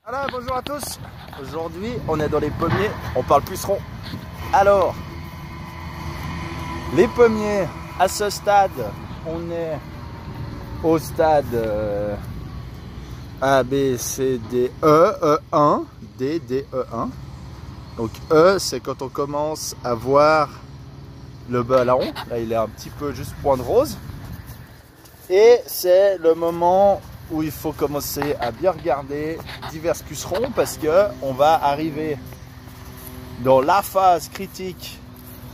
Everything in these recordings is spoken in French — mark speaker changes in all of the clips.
Speaker 1: Voilà, bonjour à tous. Aujourd'hui, on est dans les pommiers, on parle pucerons. Alors, les pommiers, à ce stade, on est au stade A, B, C, D, E, E1, D, D, E1. Donc E, c'est quand on commence à voir le ballon. Là, il est un petit peu juste point de rose. Et c'est le moment où il faut commencer à bien regarder divers pucerons parce que on va arriver dans la phase critique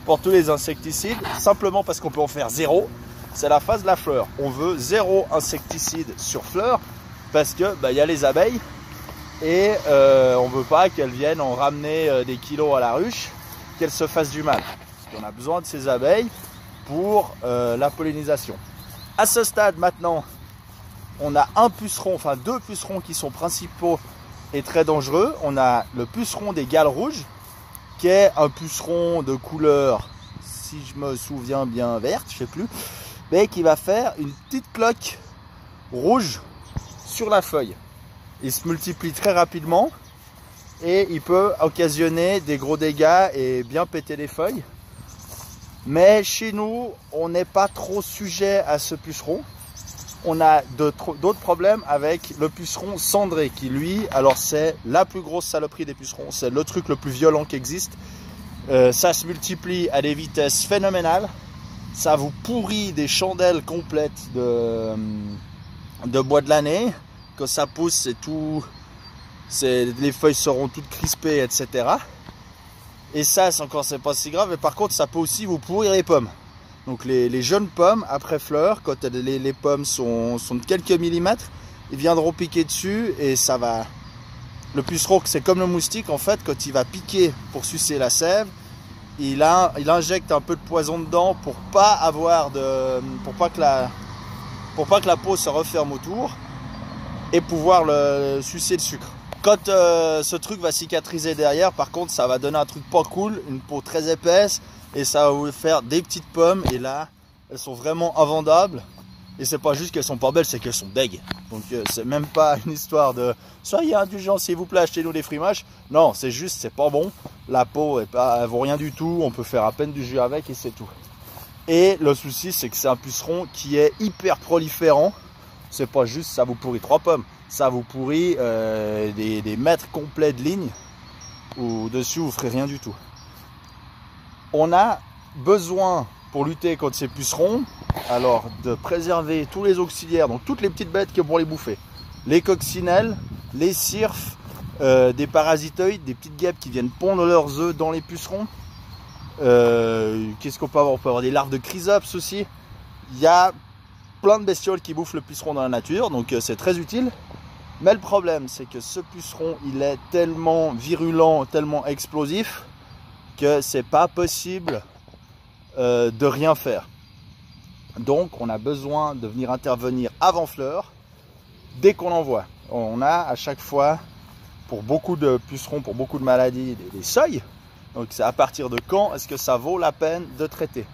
Speaker 1: pour tous les insecticides, simplement parce qu'on peut en faire zéro. C'est la phase de la fleur. On veut zéro insecticide sur fleur parce que y a les abeilles et on veut pas qu'elles viennent en ramener des kilos à la ruche, qu'elles se fassent du mal. Parce qu'on a besoin de ces abeilles pour la pollinisation. À ce stade maintenant, on a un puceron, enfin deux pucerons qui sont principaux et très dangereux. On a le puceron des gales rouges, qui est un puceron de couleur, si je me souviens bien, verte, je sais plus, mais qui va faire une petite cloque rouge sur la feuille. Il se multiplie très rapidement et il peut occasionner des gros dégâts et bien péter les feuilles. Mais chez nous, on n'est pas trop sujet à ce puceron. On a d'autres problèmes avec le puceron cendré qui lui, alors c'est la plus grosse saloperie des pucerons. C'est le truc le plus violent qui existe. Ça se multiplie à des vitesses phénoménales. Ça vous pourrit des chandelles complètes de bois de l'année. Quand ça pousse, c'est tout, les feuilles seront toutes crispées, etc. Et ça, c'est pas si grave. Mais par contre, ça peut aussi vous pourrir les pommes. Donc les jeunes pommes, après fleur, quand les pommes sont de quelques millimètres, ils viendront piquer dessus et ça va... Le puceron, c'est comme le moustique en fait, quand il va piquer pour sucer la sève, il injecte un peu de poison dedans pour pas que la peau se referme autour et pouvoir sucer le sucre. Quand ce truc va cicatriser derrière, par contre, ça va donner un truc pas cool, une peau très épaisse. Et ça va vous faire des petites pommes. Et là, elles sont vraiment invendables. Et c'est pas juste qu'elles sont pas belles, c'est qu'elles sont deg. Donc c'est même pas une histoire de soyez indulgents s'il vous plaît, achetez-nous des frimages. Non, c'est juste, c'est pas bon. La peau, elle vaut rien du tout. On peut faire à peine du jus avec et c'est tout. Et le souci, c'est que c'est un puceron qui est hyper proliférant. C'est pas juste ça vous pourrit 3 pommes. Ça vous pourrit des mètres complets de ligne. Où dessus, vous ferez rien du tout. On a besoin, pour lutter contre ces pucerons, alors de préserver tous les auxiliaires, donc toutes les petites bêtes qui vont les bouffer. Les coccinelles, les cirfes, des parasitoïdes, des petites guêpes qui viennent pondre leurs œufs dans les pucerons. Qu'est-ce qu'on peut avoir? On peut avoir des larves de chrysops aussi. Il y a plein de bestioles qui bouffent le puceron dans la nature, donc c'est très utile. Mais le problème, c'est que ce puceron, il est tellement virulent, tellement explosif, que c'est pas possible de rien faire. Donc on a besoin de venir intervenir avant fleur dès qu'on en voit. On a à chaque fois, pour beaucoup de pucerons, pour beaucoup de maladies, des seuils. Donc c'est à partir de quand est-ce que ça vaut la peine de traiter.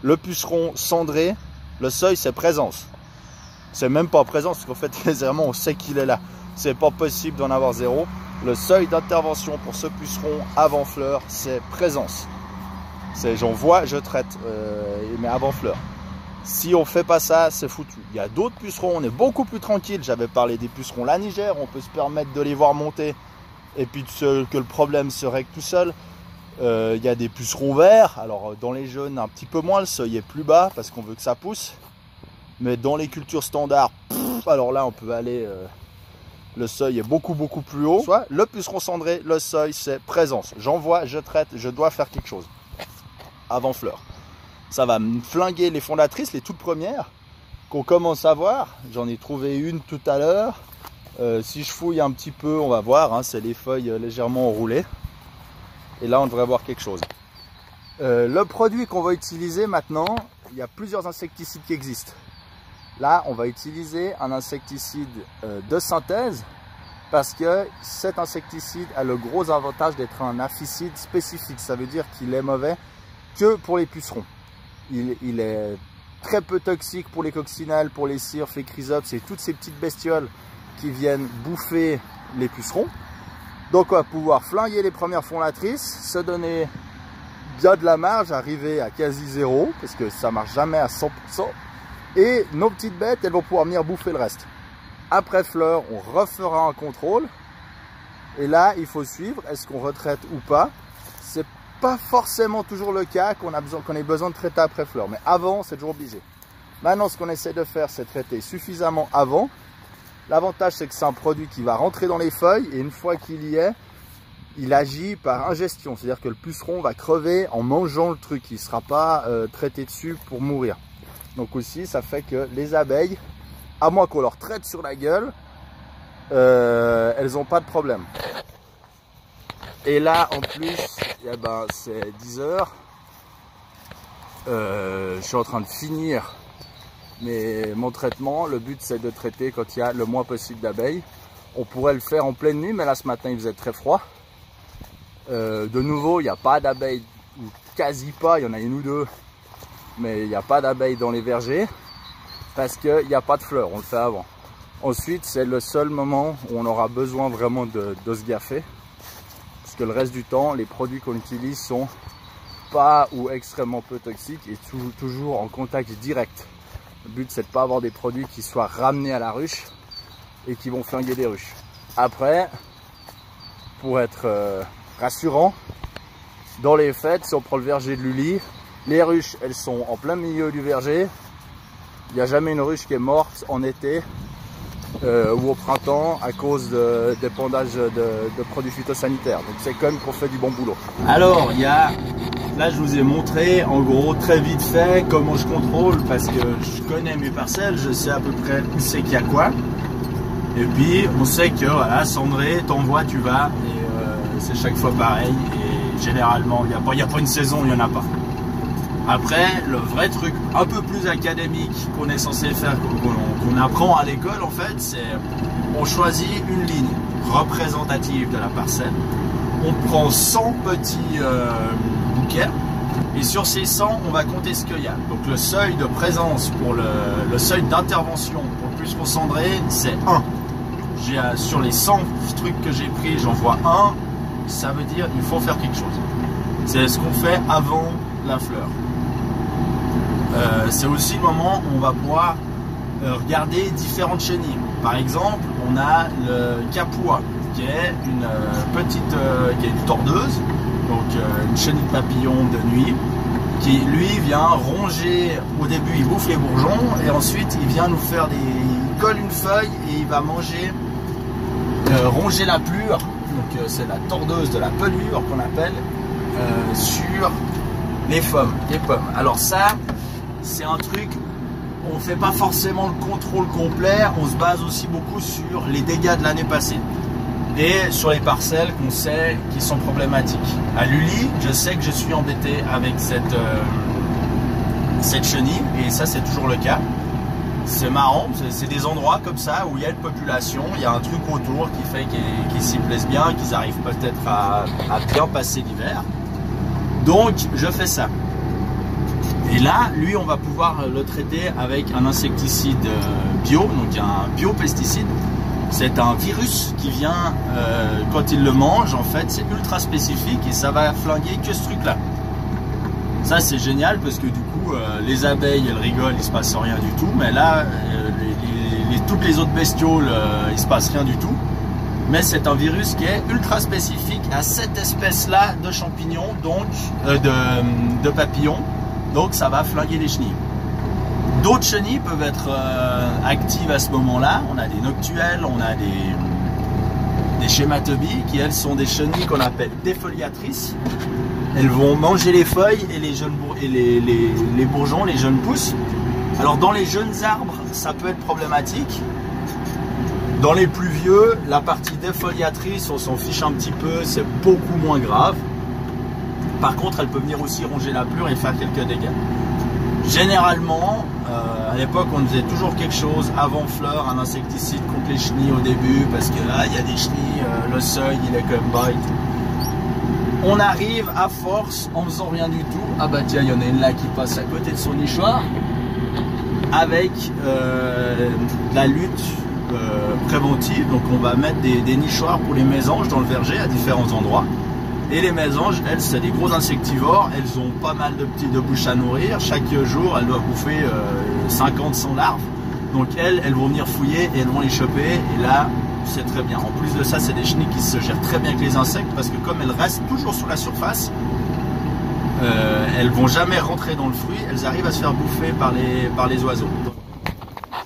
Speaker 1: Le puceron cendré, le seuil c'est présence. C'est même pas présence parce qu'en fait légèrement on sait qu'il est là. C'est pas possible d'en avoir zéro. Le seuil d'intervention pour ce puceron avant fleur, c'est présence. C'est j'en vois, je traite, mais avant fleur. Si on fait pas ça, c'est foutu. Il y a d'autres pucerons, on est beaucoup plus tranquille. J'avais parlé des pucerons lanigères, on peut se permettre de les voir monter et puis que le problème se règle tout seul. Il y a des pucerons verts, alors dans les jeunes un petit peu moins, le seuil est plus bas parce qu'on veut que ça pousse. Mais dans les cultures standards, alors là on peut aller... le seuil est beaucoup plus haut. Soit le puceron cendré, le seuil c'est présence. J'en vois, je traite, je dois faire quelque chose. Avant fleur. Ça va me flinguer les fondatrices, les toutes premières, qu'on commence à voir. J'en ai trouvé une tout à l'heure. Si je fouille un petit peu, on va voir. Hein, c'est les feuilles légèrement enroulées. Et là, on devrait voir quelque chose. Le produit qu'on va utiliser maintenant, il y a plusieurs insecticides qui existent. Là, on va utiliser un insecticide de synthèse parce que cet insecticide a le gros avantage d'être un apicide spécifique. Ça veut dire qu'il est mauvais que pour les pucerons. Il est très peu toxique pour les coccinelles, pour les cirfes, les chrysops et toutes ces petites bestioles qui viennent bouffer les pucerons. Donc on va pouvoir flinguer les premières fondatrices, se donner bien de la marge, arriver à quasi zéro, parce que ça marche jamais à 100%. Et nos petites bêtes, elles vont pouvoir venir bouffer le reste. Après fleur, on refera un contrôle. Et là, il faut suivre, est-ce qu'on retraite ou pas. C'est pas forcément toujours le cas qu'on ait besoin de traiter après fleur, mais avant, c'est toujours obligé. Maintenant, ce qu'on essaie de faire, c'est traiter suffisamment avant. L'avantage, c'est que c'est un produit qui va rentrer dans les feuilles, et une fois qu'il y est, il agit par ingestion. C'est-à-dire que le puceron va crever en mangeant le truc. Il ne sera pas traité dessus pour mourir. Donc aussi, ça fait que les abeilles, à moins qu'on leur traite sur la gueule, elles n'ont pas de problème. Et là, en plus, eh ben, c'est 10 h. Je suis en train de finir mon traitement. Le but, c'est de traiter quand il y a le moins possible d'abeilles. On pourrait le faire en pleine nuit, mais là, ce matin, il faisait très froid. De nouveau, il n'y a pas d'abeilles, ou quasi pas, il y en a une ou deux, mais il n'y a pas d'abeilles dans les vergers parce qu'il n'y a pas de fleurs, on le fait avant. Ensuite, c'est le seul moment où on aura besoin vraiment de se gaffer, parce que le reste du temps, les produits qu'on utilise sont pas ou extrêmement peu toxiques et toujours en contact direct. Le but, c'est de ne pas avoir des produits qui soient ramenés à la ruche et qui vont flinguer des ruches. Après, pour être rassurant, dans les faits, si on prend le verger de Lully, les ruches, elles sont en plein milieu du verger. Il n'y a jamais une ruche qui est morte en été ou au printemps à cause d'épandage de produits phytosanitaires. Donc c'est quand même qu'on fait du bon boulot. Alors, là je vous ai montré en gros très vite fait comment je contrôle, parce que je connais mes parcelles, je sais à peu près où c'est qu'il y a quoi. Et puis on sait que voilà, cendré, t'envoies, tu vas, et c'est chaque fois pareil. Et généralement, il n'y a pas une saison, il n'y en a pas. Après, le vrai truc un peu plus académique qu'on est censé faire, qu'on apprend à l'école en fait, c'est on choisit une ligne représentative de la parcelle. On prend 100 petits bouquets et sur ces 100, on va compter ce qu'il y a. Donc le seuil de présence pour le seuil d'intervention pour le puceron cendré, c'est 1. Sur les 100 trucs que j'ai pris, j'en vois 1. Ça veut dire qu'il faut faire quelque chose. C'est ce qu'on fait avant la fleur. C'est aussi le moment où on va pouvoir regarder différentes chenilles. Par exemple, on a le capoua, qui est une petite, qui est une tordeuse, donc une chenille de papillon de nuit, qui lui vient ronger. Au début, il bouffe les bourgeons et ensuite il vient nous faire il colle une feuille et il va ronger la pelure. Donc c'est la tordeuse de la pelure qu'on appelle sur les pommes. Alors ça, c'est un truc, on ne fait pas forcément le contrôle complet, on se base aussi beaucoup sur les dégâts de l'année passée et sur les parcelles qu'on sait qui sont problématiques. À Lully, je sais que je suis embêté avec cette chenille, et ça c'est toujours le cas. C'est marrant, c'est des endroits comme ça où il y a une population, il y a un truc autour qui fait qu'ils s'y plaisent bien, qu'ils arrivent peut-être à bien passer l'hiver. Donc je fais ça. Et là, lui, on va pouvoir le traiter avec un insecticide bio, donc un biopesticide. C'est un virus qui vient, quand il le mange, en fait, c'est ultra spécifique et ça va flinguer que ce truc-là. Ça, c'est génial parce que du coup, les abeilles, elles rigolent, il ne se passe rien du tout. Mais là, toutes les autres bestioles, il ne se passe rien du tout. Mais c'est un virus qui est ultra spécifique à cette espèce-là de champignons, donc de papillons. Donc ça va flinguer les chenilles. D'autres chenilles peuvent être actives à ce moment-là. On a des noctuelles, on a des schématobies qui elles sont des chenilles qu'on appelle défoliatrices. Elles vont manger les feuilles et les bourgeons, les jeunes pousses. Alors dans les jeunes arbres, ça peut être problématique. Dans les plus vieux, la partie défoliatrice, on s'en fiche un petit peu, c'est beaucoup moins grave. Par contre, elle peut venir aussi ronger la pelure et faire quelques dégâts. Généralement, à l'époque, on faisait toujours quelque chose avant fleur, un insecticide contre les chenilles au début, parce que là, il y a des chenilles, le seuil, il est quand même bas et tout. On arrive à force, en faisant rien du tout. Ah bah tiens, il y en a une là qui passe à côté de son nichoir, avec la lutte préventive. Donc on va mettre des nichoirs pour les mésanges dans le verger à différents endroits. Et les mésanges, elles, c'est des gros insectivores. Elles ont pas mal de bouches à nourrir. Chaque jour, elles doivent bouffer 50-100 larves. Donc elles vont venir fouiller et elles vont les choper. Et là, c'est très bien. En plus de ça, c'est des chenilles qui se gèrent très bien avec les insectes parce que comme elles restent toujours sur la surface, elles vont jamais rentrer dans le fruit. Elles arrivent à se faire bouffer par les oiseaux.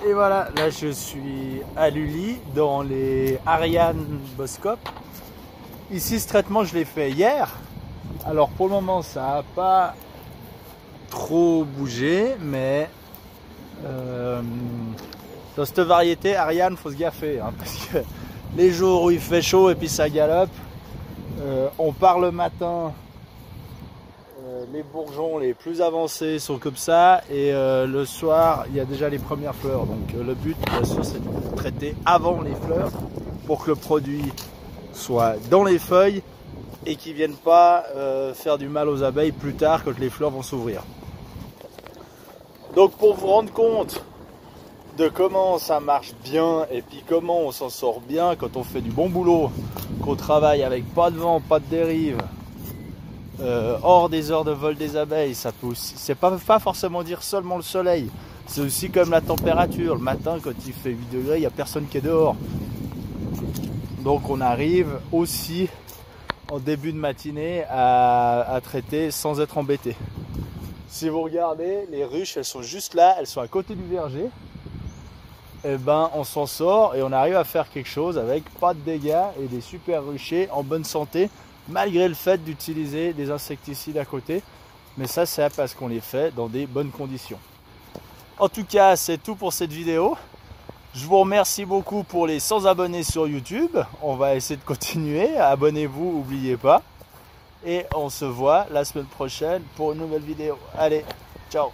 Speaker 1: Et voilà, là je suis à Lully dans les Ariane Boskop. Ici, ce traitement, je l'ai fait hier. Alors pour le moment, ça n'a pas trop bougé, mais dans cette variété Ariane, faut se gaffer, hein, parce que les jours où il fait chaud et puis ça galope, on part le matin, les bourgeons les plus avancés sont comme ça, et le soir, il y a déjà les premières fleurs. Donc le but, bien sûr, c'est de traiter avant les fleurs pour que le produit soit dans les feuilles et qui ne viennent pas faire du mal aux abeilles plus tard quand les fleurs vont s'ouvrir. Donc pour vous rendre compte de comment ça marche bien et puis comment on s'en sort bien quand on fait du bon boulot, qu'on travaille avec pas de vent, pas de dérive, hors des heures de vol des abeilles, ça peut aussi, c'est pas forcément dire seulement le soleil, c'est aussi comme la température. Le matin quand il fait 8 degrés, il n'y a personne qui est dehors. Donc on arrive aussi en début de matinée à traiter sans être embêté. Si vous regardez, les ruches, elles sont juste là, elles sont à côté du verger. Et ben on s'en sort et on arrive à faire quelque chose avec pas de dégâts et des super ruchers en bonne santé, malgré le fait d'utiliser des insecticides à côté. Mais ça, c'est parce qu'on les fait dans des bonnes conditions. En tout cas, c'est tout pour cette vidéo. Je vous remercie beaucoup pour les 100 abonnés sur YouTube. On va essayer de continuer. Abonnez-vous, n'oubliez pas. Et on se voit la semaine prochaine pour une nouvelle vidéo. Allez, ciao!